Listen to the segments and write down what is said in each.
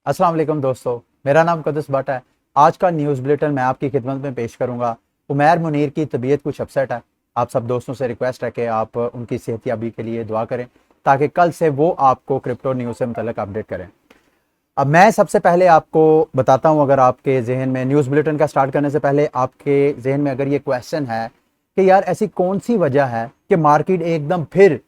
अस्सलाम वालेकुम दोस्तों, मेरा नाम कदस भट्ट है। आज का न्यूज़ बुलेटिन मैं आपकी खिदमत में पेश करूंगा। उमैर मुनीर की तबीयत कुछ अपसेट है। आप सब दोस्तों से रिक्वेस्ट है कि आप उनकी सेहतयाबी के लिए दुआ करें ताकि कल से वो आपको क्रिप्टो न्यूज़ से मुतल्लिक अपडेट करें। अब मैं सबसे पहले आपको बताता हूं, अगर आपके जहन में न्यूज़ बुलेटिन का स्टार्ट करने से पहले आपके जहन में अगर ये क्वेश्चन है कि यार ऐसी कौन सी वजह है कि मार्केट एकदम फिर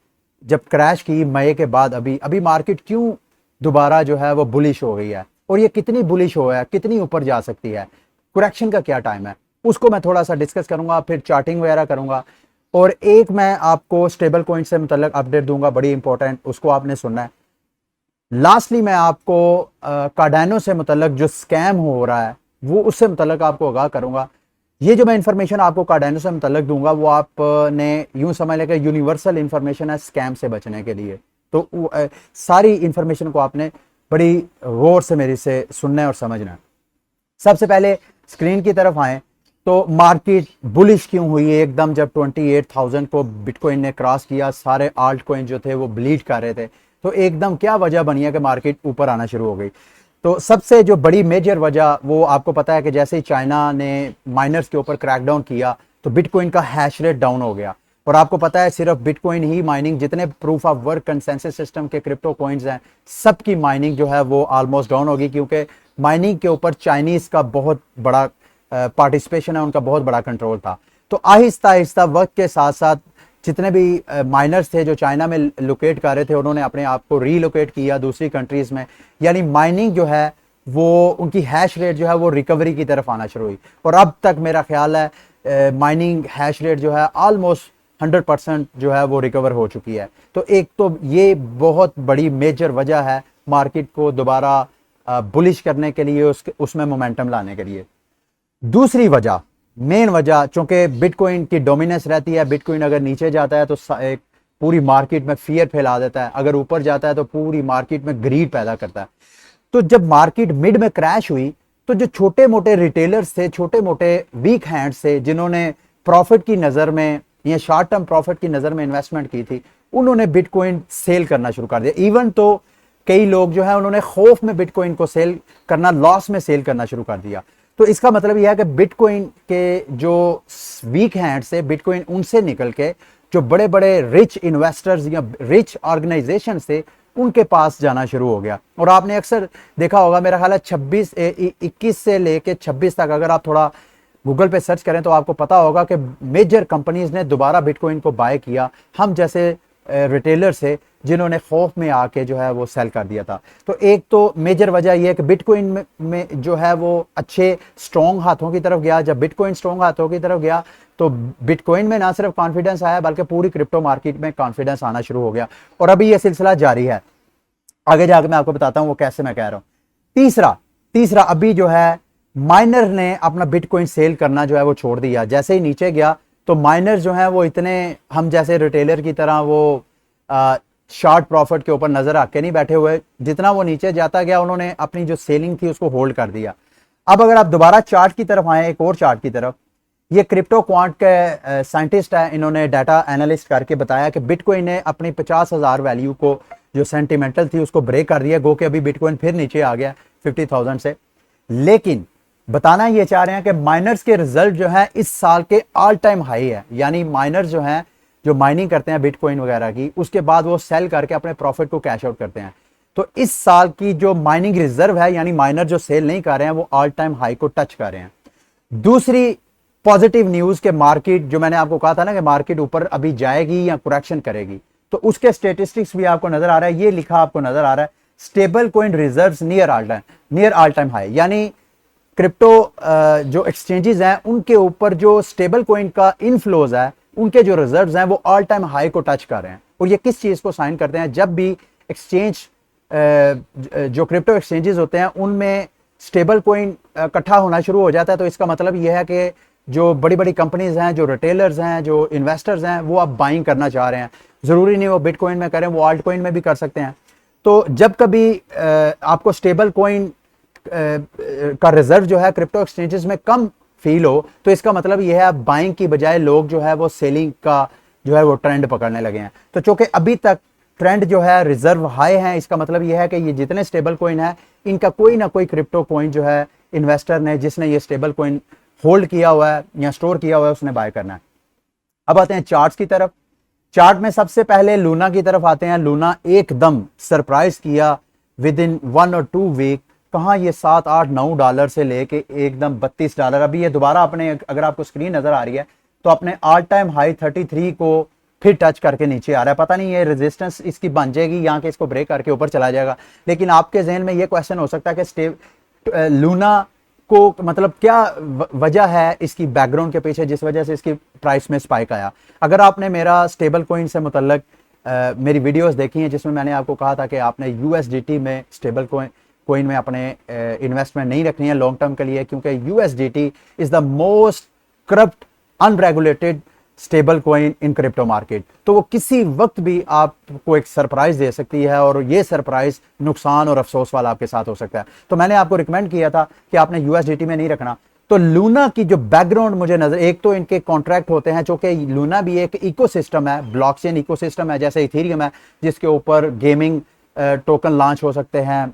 जब क्रैश की मई के बाद अभी अभी मार्केट क्यों दोबारा जो है वो बुलिश हो गई है, और ये कितनी बुलिश हो है, कितनी ऊपर जा सकती है, करेक्शन का क्या टाइम है, उसको मैं थोड़ा सा डिस्कस करूंगा। फिर चार्टिंग वगैरह करूंगा और एक मैं आपको स्टेबल कॉइन से मुतल्लिक अपडेट दूंगा, बड़ी इंपॉर्टेंट, उसको आपने सुनना है। लास्टली मैं आपको कार्डानो से मुतल्लिक जो स्कैम हो रहा है वो उससे मुतल्लिक आपको आगाह करूंगा। ये जो मैं इंफॉर्मेशन आपको कार्डानो से मुतल्लिक दूंगा वो आपने यूं समझ लें कि यूनिवर्सल इंफॉर्मेशन है स्कैम से बचने के लिए। तो सारी इंफॉर्मेशन को आपने बड़ी गौर से मेरी से सुनना है और समझना है। सबसे पहले स्क्रीन की तरफ आए तो मार्केट बुलिश क्यों हुई है एकदम, जब 28,000 को बिटकॉइन ने क्रॉस किया, सारे आल्ट कॉइन जो थे वो ब्लीड कर रहे थे, तो एकदम क्या वजह बनी है कि मार्केट ऊपर आना शुरू हो गई। तो सबसे जो बड़ी मेजर वजह वो आपको पता है कि जैसे ही चाइना ने माइनर्स के ऊपर क्रैकडाउन किया तो बिटकॉइन का हैश रेट डाउन हो गया। और आपको पता है सिर्फ बिटकॉइन ही माइनिंग, जितने proof of work consensus system के क्रिप्टो कॉइन्स हैं सबकी माइनिंग जो है वो ऑलमोस्ट डाउन होगी, क्योंकि माइनिंग के ऊपर चाइनीज का बहुत बड़ा पार्टिसिपेशन है, उनका बहुत बड़ा कंट्रोल था। तो आहिस्ता आहिस्ता वक्त के साथ साथ जितने भी माइनर्स थे जो चाइना में लोकेट कर रहे थे उन्होंने अपने आप को रीलोकेट किया दूसरी कंट्रीज में, यानी माइनिंग जो है वो उनकी हैश रेट जो है वो रिकवरी की तरफ आना शुरू हुई। और अब तक मेरा ख्याल है माइनिंग हैश रेट जो है ऑलमोस्ट 100% जो है वो रिकवर हो चुकी है। तो एक तो ये बहुत बड़ी मेजर वजह है मार्केट को दोबारा बुलिश करने के लिए, उसमें मोमेंटम लाने के लिए। दूसरी वजह, मेन वजह, चूंकि बिटकॉइन की डोमिनेंस रहती है, बिटकॉइन अगर नीचे जाता है तो एक पूरी मार्केट में फियर फैला देता है, अगर ऊपर जाता है तो पूरी मार्केट में ग्रीड पैदा करता है। तो जब मार्केट मिड में क्रैश हुई तो जो छोटे मोटे रिटेलर्स थे, छोटे मोटे वीक हैंड्स थे, जिन्होंने प्रॉफिट की नजर में या शॉर्ट टर्म प्रॉफिट की नजर में इन्वेस्टमेंट की थी, उन्होंने बिटकॉइन सेल करना शुरू कर दिया। इवन तो कई लोग जो है उन्होंने खौफ में बिटकॉइन को सेल करना, लॉस में सेल करना शुरू कर दिया। तो इसका मतलब यह है कि बिटकॉइन के जो वीक हैंड्स है, बिटकॉइन उनसे निकल के जो बड़े बड़े रिच इन्वेस्टर्स या रिच ऑर्गेनाइजेशन थे उनके पास जाना शुरू हो गया। और आपने अक्सर देखा होगा, मेरा ख्याल है 21 से लेके 26 तक अगर आप थोड़ा गूगल पे सर्च करें तो आपको पता होगा कि मेजर कंपनीज ने दोबारा बिटकॉइन को बाय किया। हम जैसे रिटेलर से जिन्होंने खौफ में आके जो है वो सेल कर दिया था। तो एक तो मेजर वजह यह है कि बिटकॉइन में जो है वो अच्छे स्ट्रॉन्ग हाथों की तरफ गया। जब बिटकॉइन स्ट्रॉन्ग हाथों की तरफ गया तो बिटकॉइन में ना सिर्फ कॉन्फिडेंस आया बल्कि पूरी क्रिप्टो मार्केट में कॉन्फिडेंस आना शुरू हो गया। और अभी यह सिलसिला जारी है, आगे जाकर मैं आपको बताता हूं वो कैसे मैं कह रहा हूं। तीसरा अभी जो है माइनर ने अपना बिटकॉइन सेल करना जो है वो छोड़ दिया। जैसे ही नीचे गया तो माइनर जो है वो इतने, हम जैसे रिटेलर की तरह वो शॉर्ट प्रॉफिट के ऊपर नजर रख के नहीं बैठे हुए, जितना वो नीचे जाता गया उन्होंने अपनी जो सेलिंग थी उसको होल्ड कर दिया। अब अगर आप दोबारा चार्ट की तरफ आए, एक और चार्ट की तरफ, ये क्रिप्टो क्वांट के साइंटिस्ट है, इन्होंने डाटा एनालिस्ट करके बताया कि बिटकॉइन ने अपनी 50,000 वैल्यू को जो सेंटिमेंटल थी उसको ब्रेक कर दिया। गो के अभी बिटकॉइन फिर नीचे आ गया 50,000 से। लेकिन बताना ये चाह रहे हैं कि माइनर्स के रिजल्ट जो है इस साल के ऑल टाइम हाई है, यानी माइनर्स जो हैं जो माइनिंग करते हैं बिटकॉइन वगैरह की, उसके बाद वो सेल करके अपने प्रॉफिट को कैश आउट करते हैं। तो इस साल की जो माइनिंग रिजर्व है, यानी माइनर जो सेल नहीं कर रहे हैं, वो ऑल टाइम हाई को टच कर रहे हैं। दूसरी पॉजिटिव न्यूज के मार्केट, जो मैंने आपको कहा था ना कि मार्केट ऊपर अभी जाएगी या करेक्शन करेगी, तो उसके स्टेटिस्टिक्स भी आपको नजर आ रहा है। ये लिखा आपको नजर आ रहा है, stable coin reserves near all time high, यानी क्रिप्टो जो एक्सचेंजेस हैं उनके ऊपर जो स्टेबल कॉइन का इनफ्लोज है, उनके जो रिजर्व्स हैं वो ऑल टाइम हाई को टच कर रहे हैं। और ये किस चीज को साइन करते हैं, जब भी एक्सचेंज जो क्रिप्टो एक्सचेंजेस होते हैं उनमें स्टेबल कॉइन इकट्ठा होना शुरू हो जाता है, तो इसका मतलब यह है कि जो बड़ी बड़ी कंपनीज हैं, जो रिटेलर्स हैं, जो इन्वेस्टर्स हैं, वो अब बाइंग करना चाह रहे हैं। जरूरी नहीं वो बिटकॉइन में करें, वो आल्ट कॉइन में भी कर सकते हैं। तो जब कभी आपको स्टेबल कॉइन का रिजर्व जो है क्रिप्टो एक्सचेंजेस में कम फील हो, तो इसका मतलब यह है बाइंग की बजाय लोग जो है वो सेलिंग का जो है वो ट्रेंड पकड़ने लगे हैं। तो चूंकि अभी तक ट्रेंड जो है रिजर्व हाई है, इसका मतलब यह है कि ये जितने स्टेबल कॉइन है इनका कोई ना कोई क्रिप्टो कॉइन जो है इन्वेस्टर ने, जिसने ये स्टेबल कॉइन होल्ड किया हुआ है या स्टोर किया हुआ है, उसने बाय करना है। अब आते हैं चार्ट्स की तरफ। चार्ट में सबसे पहले लूना की तरफ आते हैं। लूना एकदम सरप्राइज किया विद इन 1 और 2 वीक। कहाँ ये 7, 8, 9 डॉलर से लेके एकदम 32 डॉलर। अभी ये दोबारा अपने, अगर आपको स्क्रीन नजर आ रही है तो अपने ऑल टाइम हाई 33 को फिर टच करके नीचे आ रहा है। पता नहीं ये रेजिस्टेंस इसकी बन जाएगी यहाँ के, इसको ब्रेक करके ऊपर चला जाएगा। लेकिन आपके जहन में ये क्वेश्चन हो सकता है कि लूना को मतलब क्या वजह है इसकी बैकग्राउंड के पीछे जिस वजह से इसकी प्राइस में स्पाइक आया। अगर आपने मेरा स्टेबल कॉइन से मुतल्लक मेरी वीडियोस देखी हैं जिसमें मैंने आपको कहा था कि आपने यूएसडीटी में स्टेबल कॉइन में अपने इन्वेस्टमेंट नहीं रखनी है लॉन्ग टर्म के लिए, क्योंकि USDT is the most corrupt unregulated stable coin in crypto market. तो वो किसी वक्त भी आपको एक सरप्राइज दे सकती है और ये सरप्राइज नुकसान और अफसोस वाला आपके साथ हो सकता है। तो मैंने आपको रिकमेंड किया था कि आपने यूएसडीटी में नहीं रखना। तो लूना की जो बैकग्राउंड मुझे नजर, एक तो इनके कॉन्ट्रैक्ट होते हैं, चूंकि लूना भी एक इकोसिस्टम है, ब्लॉकचेन इकोसिस्टम है जैसे इथेरियम है, जिसके ऊपर गेमिंग टोकन लॉन्च हो सकते हैं,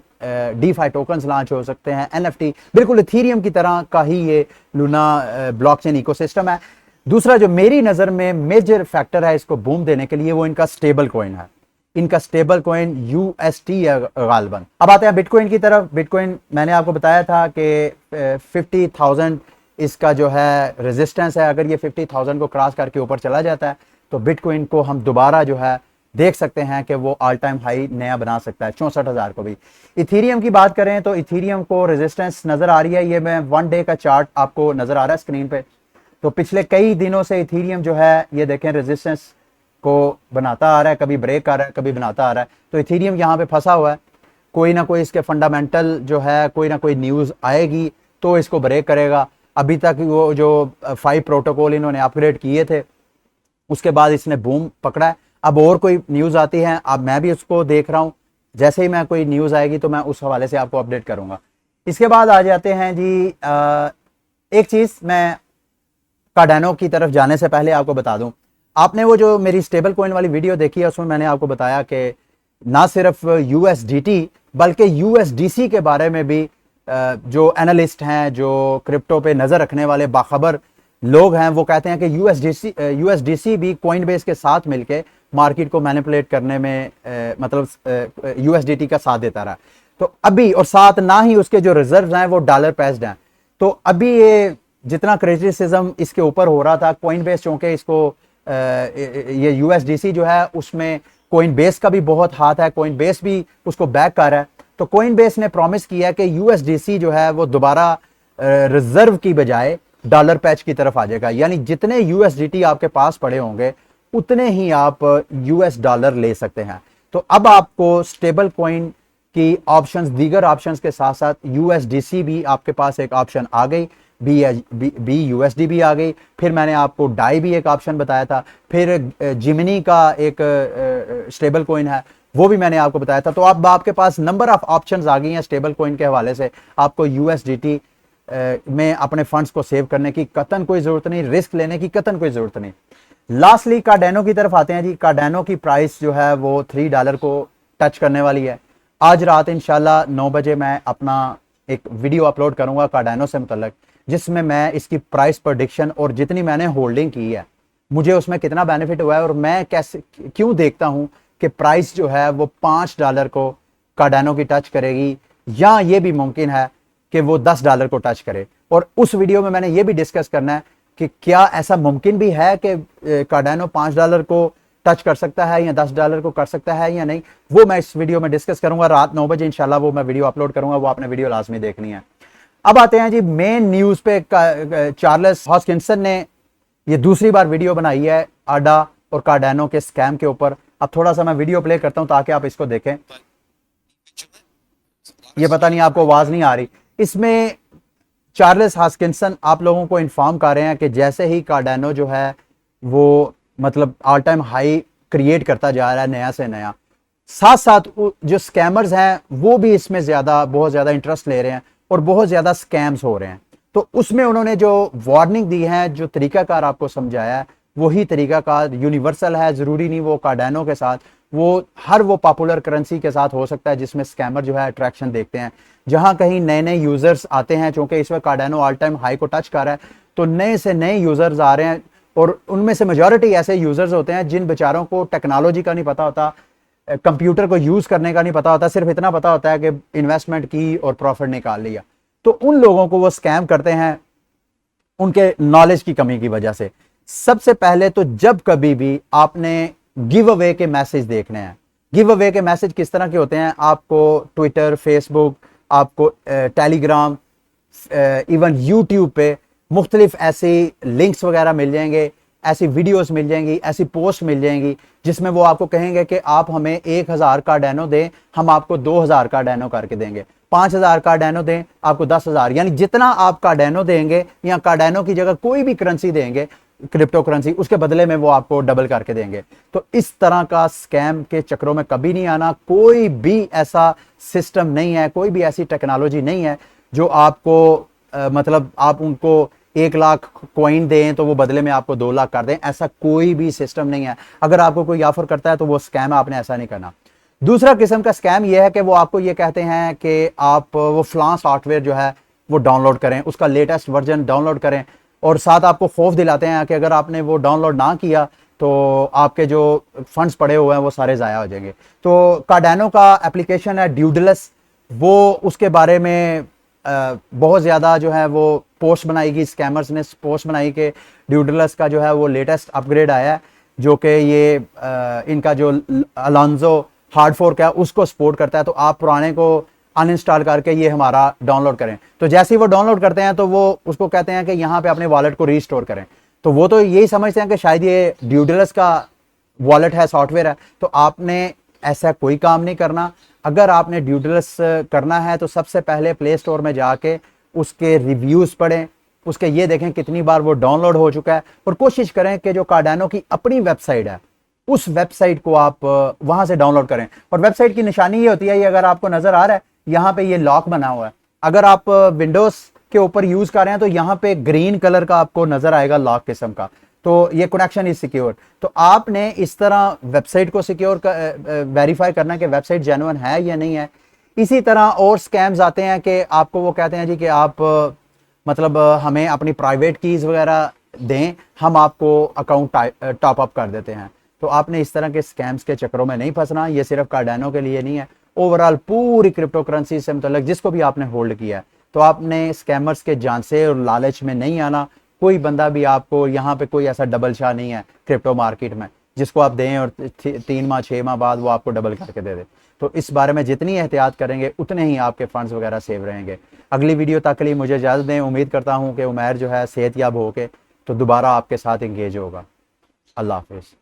डीफाई टोकन्स लॉन्च हो सकते हैं, एनएफटी, बिल्कुल इथेरियम की तरह का ही ये लूना ब्लॉकचेन इकोसिस्टम है। दूसरा जो मेरी नजर में मेजर फैक्टर है इसको बूम देने के लिए, वो इनका स्टेबल कॉइन है। इनका स्टेबल कॉइन यूएसटी है गालबन। अब आते हैं बिटकॉइन की तरफ। बिटकॉइन मैंने आपको बताया था कि 50,000 इसका जो है रेजिस्टेंस है। अगर ये 50,000 को क्रॉस करके ऊपर चला जाता है तो बिटकॉइन को हम दोबारा जो है देख सकते हैं कि वो ऑल टाइम हाई नया बना सकता है, 64,000 को भी। इथेरियम की बात करें तो इथेरियम को रेजिस्टेंस नजर आ रही है, ये मैं 1 डे का चार्ट आपको नजर आ रहा है स्क्रीन पे। तो पिछले कई दिनों से इथेरियम जो है ये देखें रेजिस्टेंस को बनाता आ रहा है, कभी ब्रेक आ रहा है, कभी बनाता आ रहा है। तो इथेरियम यहाँ पे फंसा हुआ है। कोई ना कोई इसके फंडामेंटल जो है, कोई ना कोई न्यूज़ आएगी तो इसको ब्रेक करेगा। अभी तक वो जो 5 प्रोटोकॉल इन्होंने अपग्रेड किए थे उसके बाद इसने बूम पकड़ा है। अब और कोई न्यूज़ आती है, अब मैं भी उसको देख रहा हूँ, जैसे ही मैं कोई न्यूज़ आएगी तो मैं उस हवाले से आपको अपडेट करूँगा। इसके बाद आ जाते हैं जी, एक चीज़ मैं कार्डानो की तरफ जाने से पहले आपको बता दूं, आपने वो जो मेरी स्टेबल कॉइन वाली वीडियो देखी है उसमें मैंने आपको बताया कि ना सिर्फ यूएसडीटी बल्कि यूएसडीसी के बारे में भी जो एनालिस्ट हैं, जो क्रिप्टो पे नजर रखने वाले बाखबर लोग हैं, वो कहते हैं कि यूएसडीसी भी कॉइन बेस के साथ मिलके मार्केट को मैनिपुलेट करने में मतलब यूएसडीटी का साथ देता रहा। तो अभी और साथ ना ही उसके जो रिजर्व हैं वो डॉलर पेस्ड हैं। तो अभी ये जितना क्रिटिसिज्म इसके ऊपर हो रहा था कॉइन बेस, चूंकि इसको ये यूएसडीसी जो है उसमें कॉइन बेस का भी बहुत हाथ है, कॉइन बेस भी उसको बैक कर रहा है। तो कॉइन बेस ने प्रॉमिस किया कि यूएसडीसी जो है वो दोबारा रिजर्व की बजाय डॉलर पैच की तरफ आ जाएगा, यानी जितने यूएसडीटी आपके पास पड़े होंगे उतने ही आप यूएस डॉलर ले सकते हैं। तो अब आपको स्टेबल कॉइन की ऑप्शंस, दीगर ऑप्शंस के साथ साथ यूएसडीसी भी आपके पास एक ऑप्शन आ गई, बी यूएसडी भी आ गई। फिर मैंने आपको डाई भी एक ऑप्शन बताया था, फिर जिमिनी का एक स्टेबल कॉइन है वो भी मैंने आपको बताया था। तो अब आपके पास नंबर ऑफ ऑप्शंस आ गई हैं स्टेबल कॉइन के हवाले से। आपको यूएसडीटी में अपने फंड्स को सेव करने की कतन कोई जरूरत नहीं, रिस्क लेने की कतन कोई जरूरत नहीं। लास्टली कार्डानो की तरफ आते हैं जी। कार्डानो की प्राइस जो है वो $3 को टच करने वाली है। आज रात इंशाल्लाह 9 बजे मैं अपना एक वीडियो अपलोड करूंगा कार्डानो से मुतल्लिक, जिसमें मैं इसकी प्राइस प्रेडिक्शन और जितनी मैंने होल्डिंग की है मुझे उसमें कितना बेनिफिट हुआ है और मैं कैसे क्यों देखता हूं कि प्राइस जो है वो $5 को कार्डानो की टच करेगी, या ये भी मुमकिन है कि वो $10 को टच करे। और उस वीडियो में मैंने ये भी डिस्कस करना है कि क्या ऐसा मुमकिन भी है कि कार्डानो $5 को टच कर सकता है या $10 को कर सकता है या नहीं, वो मैं इस वीडियो में डिस्कस करूंगा। रात 9 बजे इंशाल्लाह वो मैं वीडियो अपलोड करूंगा, वो आपने वीडियो लाजमी देखनी है। अब आते हैं जी मेन न्यूज पे। चार्ल्स हॉस्किंसन ने ये दूसरी बार वीडियो बनाई है आडा और कार्डानो के स्कैम के ऊपर। अब थोड़ा सा मैं वीडियो प्ले करता हूं ताकि आप इसको देखें। ये पता नहीं आपको आवाज नहीं आ रही। इसमें चार्ल्स हॉस्किंसन आप लोगों को इन्फॉर्म कर रहे हैं कि जैसे ही कार्डानो जो है वो मतलब ऑल टाइम हाई क्रिएट करता जा रहा है नया से नया, साथ साथ जो स्कैमर्स हैं वो भी इसमें बहुत ज्यादा इंटरेस्ट ले रहे हैं और बहुत ज्यादा स्कैम्स हो रहे हैं। तो उसमें उन्होंने जो वार्निंग दी है, जो तरीकाकार आपको समझाया है, वही तरीकाकार यूनिवर्सल है। जरूरी नहीं वो कार्डानो के साथ वो हर वो पॉपुलर करेंसी के साथ हो सकता है जिसमें स्कैमर जो है अट्रैक्शन देखते हैं। जहां कहीं नए नए यूजर्स आते हैं, चूंकि इस वक्त कार्डानो ऑल टाइम हाई को टच कर रहा है, तो नए से नए यूजर्स आ रहे हैं और उनमें से मेजॉरिटी ऐसे यूजर्स होते हैं जिन बेचारों को टेक्नोलॉजी का नहीं पता होता, कंप्यूटर को यूज करने का नहीं पता होता, सिर्फ इतना पता होता है कि इन्वेस्टमेंट की और प्रॉफिट निकाल लिया। तो उन लोगों को वो स्कैम करते हैं उनके नॉलेज की कमी की वजह से। सबसे पहले तो जब कभी भी आपने गिव अवे के मैसेज देखने हैं, गिव अवे के मैसेज किस तरह के होते हैं, आपको ट्विटर, फेसबुक, आपको टेलीग्राम, इवन यूट्यूब पे मुख्तलिफ ऐसी लिंक्स वगैरह मिल जाएंगे, ऐसी वीडियोस मिल जाएंगी, ऐसी पोस्ट मिल जाएंगी जिसमें वो आपको कहेंगे कि आप हमें 1000 कार्डानो दें, हम आपको 2000 कार्डानो करके देंगे, 5000 कार्डानो दें, आपको 10,000, यानी जितना आप कार्डानो देंगे या कार्डानो की जगह कोई भी करेंसी देंगे, क्रिप्टो करेंसी, उसके बदले में वो आपको डबल करके देंगे। तो इस तरह का स्कैम के चक्रों में कभी नहीं आना। कोई भी ऐसा सिस्टम नहीं है, कोई भी ऐसी टेक्नोलॉजी नहीं है जो आपको मतलब आप उनको 1 लाख कॉइन दें तो वो बदले में आपको 2 लाख कर दें, ऐसा कोई भी सिस्टम नहीं है। अगर आपको कोई ऑफर करता है तो वो स्कैम है, आपने ऐसा नहीं करना। दूसरा किस्म का स्कैम ये है कि वो आपको ये कहते हैं कि आप वो फलां सॉफ्टवेयर जो है वो डाउनलोड करें, उसका लेटेस्ट वर्जन डाउनलोड करें, और साथ आपको खौफ दिलाते हैं कि अगर आपने वो डाउनलोड ना किया तो आपके जो फंड्स पड़े हुए हैं वो सारे ज़ाया हो जाएंगे। तो कार्डानो का एप्लीकेशन है ड्यूडलस, वो उसके बारे में बहुत ज़्यादा जो है वो पोस्ट बनाई, स्कैमर्स ने पोस्ट बनाई कि ड्यूडलस का जो है वो लेटेस्ट अपग्रेड आया है, जो कि ये इनका जो अलांजो हार्ड फोर्क है उसको सपोर्ट करता है, तो आप पुराने को अनइंस्टॉल करके ये हमारा डाउनलोड करें। तो जैसे ही वो डाउनलोड करते हैं तो वो उसको कहते हैं कि यहाँ पे अपने वॉलेट को रीस्टोर करें। तो वो तो यही समझते हैं कि शायद ये ड्यूडलस का वॉलेट है, सॉफ्टवेयर है। तो आपने ऐसा कोई काम नहीं करना। अगर आपने ड्यूडलस करना है तो सबसे पहले प्ले स्टोर में जाके उसके रिव्यूज पढ़ें, उसके ये देखें कितनी बार वो डाउनलोड हो चुका है, और कोशिश करें कि जो कार्डानो की अपनी वेबसाइट है उस वेबसाइट को आप वहां से डाउनलोड करें। और वेबसाइट की निशानी ये होती है, ये अगर आपको नजर आ रहा है यहाँ पे ये लॉक बना हुआ है, अगर आप विंडोज के ऊपर यूज कर रहे हैं तो यहाँ पे ग्रीन कलर का आपको नजर आएगा लॉक किस्म का, तो ये कनेक्शन इज सिक्योर। तो आपने इस तरह वेबसाइट को सिक्योर वेरीफाई करना कि वेबसाइट जेन्युइन है या नहीं है। इसी तरह और स्कैम्स आते हैं कि आपको वो कहते हैं जी कि आप मतलब हमें अपनी प्राइवेट कीज वगैरह दें, हम आपको अकाउंट टॉप अप कर देते हैं। तो आपने इस तरह के स्कैम्स के चक्रों में नहीं फंसना। ये सिर्फ कार्डानो के लिए नहीं है, ओवरऑल पूरी क्रिप्टो करेंसी से मतलब जिसको भी आपने होल्ड किया है, तो आपने स्कैमर्स के झांसे और लालच में नहीं आना। कोई बंदा भी आपको यहाँ पे कोई ऐसा डबल शाह नहीं है क्रिप्टो मार्केट में जिसको आप दें और 3 माह 6 माह बाद वो आपको डबल करके दे दे। तो इस बारे में जितनी एहतियात करेंगे उतने ही आपके फंड्स वगैरह सेव रहेंगे। अगली वीडियो तक के लिए मुझे इजाज़त दें। उम्मीद करता हूँ कि उमैर जो है सेहतयाब होके तो दोबारा आपके साथ इंगेज होगा। अल्लाह हाफिज़।